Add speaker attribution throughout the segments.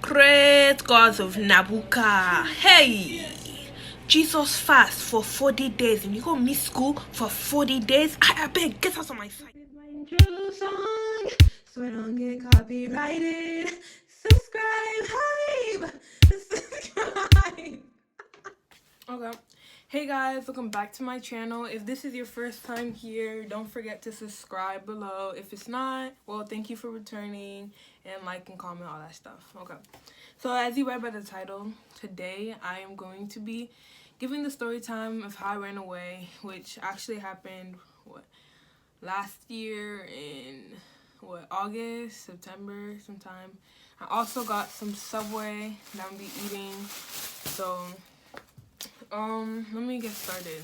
Speaker 1: Great gods of Nabuka. Hey! Jesus fast for 40 days and you go miss school for 40 days? I beg, get out of my sight.
Speaker 2: My intro song, so I don't get copyrighted. Subscribe, hype! Subscribe!
Speaker 1: Okay. Hey guys, welcome back to my channel. If this is your first time here, don't forget to subscribe below. If it's not, well, thank you for returning, and like and comment, all that stuff. Okay. So as you read by the title, today I am going to be giving the story time of how I ran away, which actually happened, last year in, August, September, sometime. I also got some Subway that I'm gonna be eating, so let me get started.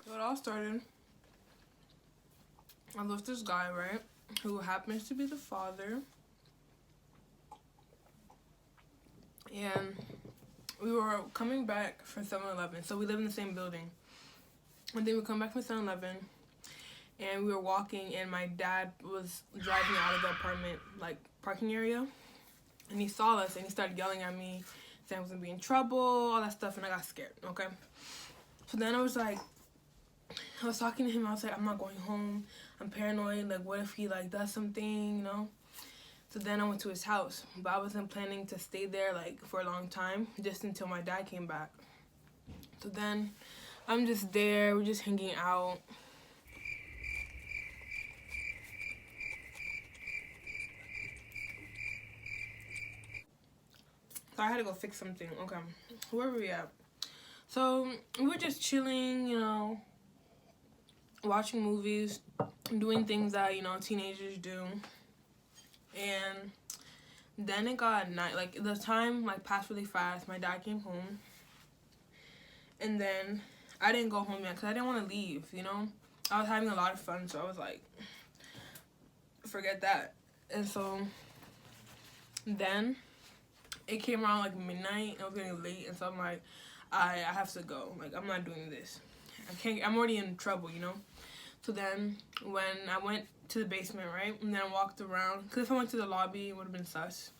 Speaker 1: So it all started, I was with this guy, right, who happens to be the father, and we were coming back from 7-Eleven, so we live in the same building, and then we come back from 7-Eleven, and we were walking, and my dad was driving out of the apartment, like, parking area, and he saw us, and he started yelling at me, saying I was gonna be in trouble, all that stuff, and I got scared, okay? So then I was talking to him, I was like, I'm not going home, I'm paranoid, like, what if he, like, does something, you know? So then I went to his house, but I wasn't planning to stay there, like, for a long time, just until my dad came back. So then I'm just there, we're just hanging out. So I had to go fix something. Okay, where were we at? So we were just chilling, you know, watching movies, doing things that, you know, teenagers do. And then it got night, like, the time, like, passed really fast. My dad came home. And then I didn't go home yet because I didn't want to leave, you know? I was having a lot of fun, so I was like, forget that. And so then it came around like midnight, and I was getting late, and so I'm like, I have to go. Like, I'm not doing this. I'm already in trouble, you know? So then when I went to the basement, right, and then I walked around, because if I went to the lobby, it would have been sus.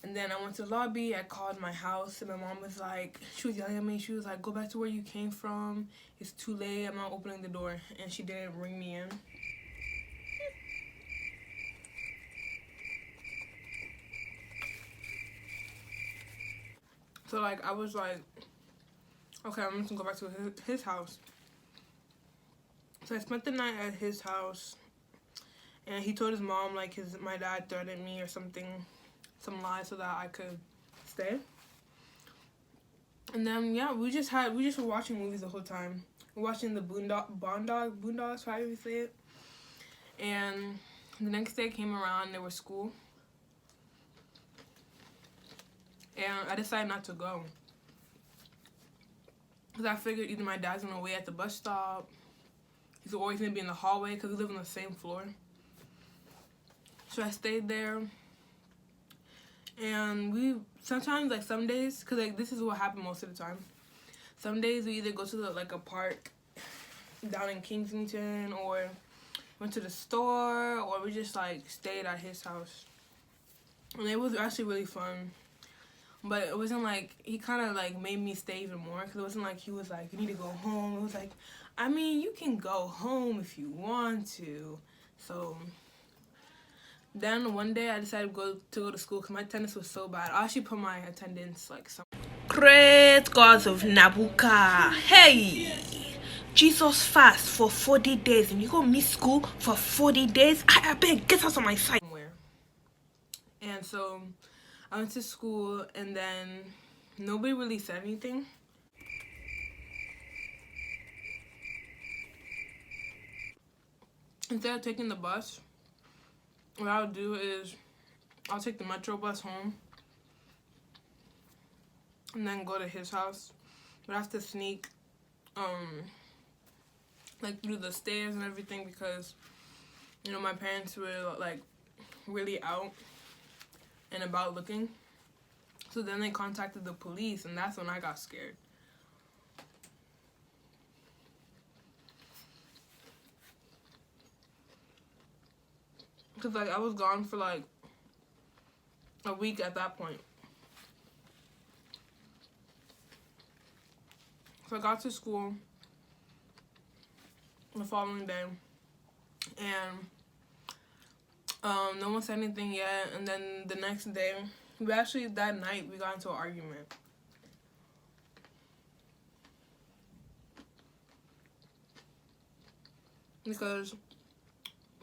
Speaker 1: And then I went to the lobby, I called my house, and my mom was like, she was yelling at me, she was like, go back to where you came from, it's too late, I'm not opening the door, and she didn't ring me in. So, like, I was like, okay, I'm just gonna go back to his house. So I spent the night at his house, and he told his mom, like, my dad threatened me or something, some lies so that I could stay. And then, yeah, we just were watching movies the whole time. We're watching the Boondocks, however you say it. And the next day came around, there was school. And I decided not to go. Because I figured either my dad's gonna wait at the bus stop, he's always gonna be in the hallway because we live on the same floor. So I stayed there. And we sometimes, like, some days, because, like, this is what happened most of the time. Some days we either go to like a park down in Kensington, or went to the store, or we just, like, stayed at his house. And it was actually really fun. But it wasn't like, he kind of, like, made me stay even more, because it wasn't like he was like, you need to go home. It was like, I mean, you can go home if you want to. So then one day I decided to go to school because my attendance was so bad. I actually put my attendance, like, some great gods of Nabuka. Hey! Jesus fast for 40 days and you go miss school for 40 days? I beg, get out of my sight. And so I went to school, and then nobody really said anything. Instead of taking the bus, what I'll do is I'll take the metro bus home and then go to his house. But I have to sneak, like, through the stairs and everything because, you know, my parents were, like, really out and about looking. So then they contacted the police, and that's when I got scared. Because, like, I was gone for, like, a week at that point. So I got to school the following day, and no one said anything yet. And then the next day, that night, we got into an argument. Because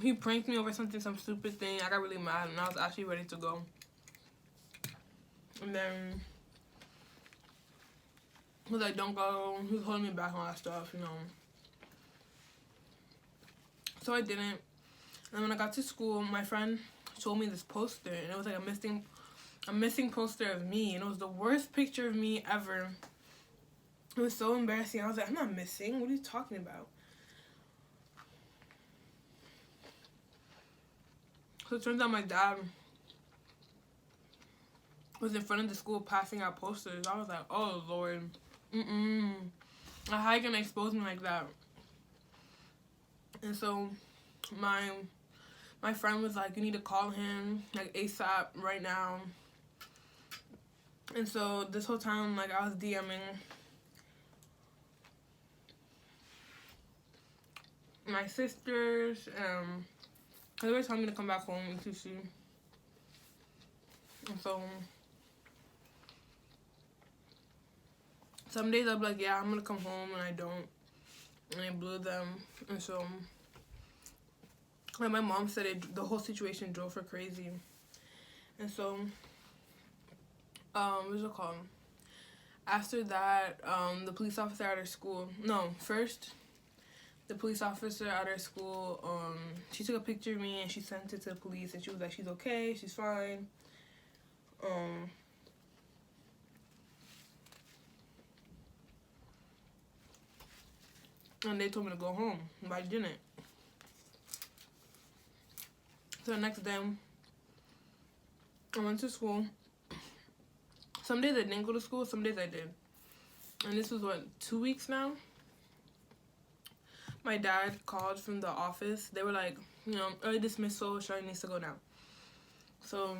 Speaker 1: he pranked me over some stupid thing. I got really mad, and I was actually ready to go. And then he was like, don't go. He was holding me back and all that stuff, you know. So I didn't. And when I got to school, my friend showed me this poster, and it was like a missing poster of me, and it was the worst picture of me ever. It was so embarrassing. I was like, I'm not missing. What are you talking about? So it turns out my dad was in front of the school passing out posters. I was like, oh, Lord. How are you going to expose me like that? And so my friend was like, you need to call him, like, ASAP right now. And so this whole time, like, I was DMing my sisters, they were telling me to come back home and to see. And so some days I'll be like, yeah, I'm gonna come home, and I don't. And I blew them. And so, like my mom said, the whole situation drove her crazy. And so, what's it called? After that, the police officer at our school, the police officer at our school, she took a picture of me and she sent it to the police, and she was like, she's okay, she's fine. And they told me to go home, but I didn't. So the next day, I went to school. Some days I didn't go to school, some days I did. And this was, 2 weeks now? My dad called from the office. They were like, early dismissal, Charlene needs to go now. So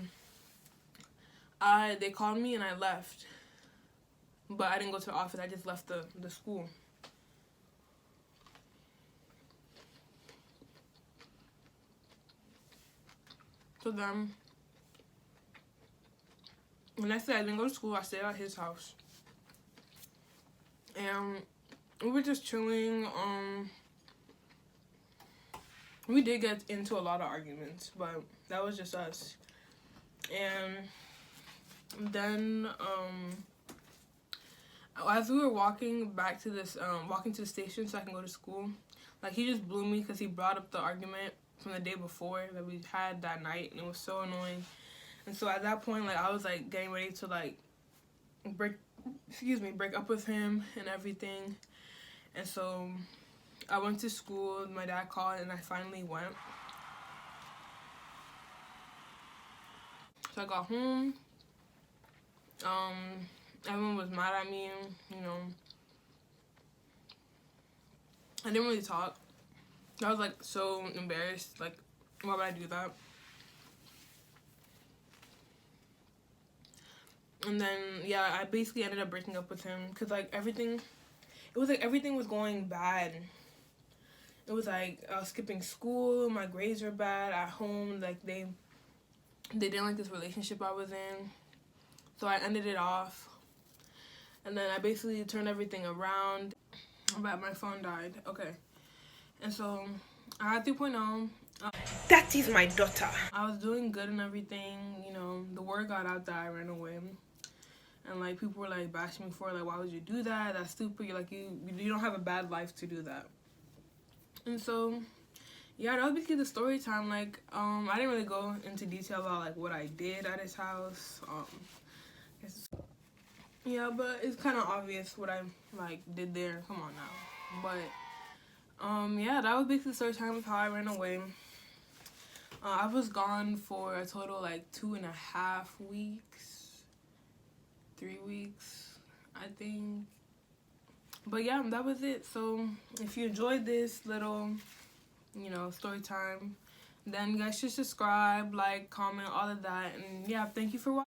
Speaker 1: they called me and I left. But I didn't go to the office, I just left the school. So then, the next day I didn't go to school, I stayed at his house. And we were just chilling. We did get into a lot of arguments, but that was just us. And then, as we were walking back to walking to the station so I can go to school, like, he just blew me because he brought up the argument from the day before that we had that night, and it was so annoying. And so at that point, like, I was like getting ready to like break up with him and everything. And so I went to school, my dad called, and I finally went. So I got home. Everyone was mad at me, I didn't really talk. I was like so embarrassed, like, why would I do that? And then, yeah, I basically ended up breaking up with him because, like, everything was going bad. It was like I was skipping school, my grades were bad at home, like, they didn't like this relationship I was in. So I ended it off. And then I basically turned everything around. But my phone died. Okay. And so I had 3.0. That is my daughter. I was doing good and everything. The word got out that I ran away. And, like, people were, like, bashing me for it. Like, why would you do that? That's stupid. You're, like, you don't have a bad life to do that. And so, yeah, that was basically the story time. Like, I didn't really go into detail about, like, what I did at his house. Yeah, but it's kind of obvious what I, like, did there. Come on now. But, yeah, that was basically the story time of how I ran away. I was gone for a total, like, 2.5 weeks. 3 weeks, I think. But yeah, that was it. So if you enjoyed this little, story time, then you guys should subscribe, like, comment, all of that. And yeah, thank you for watching.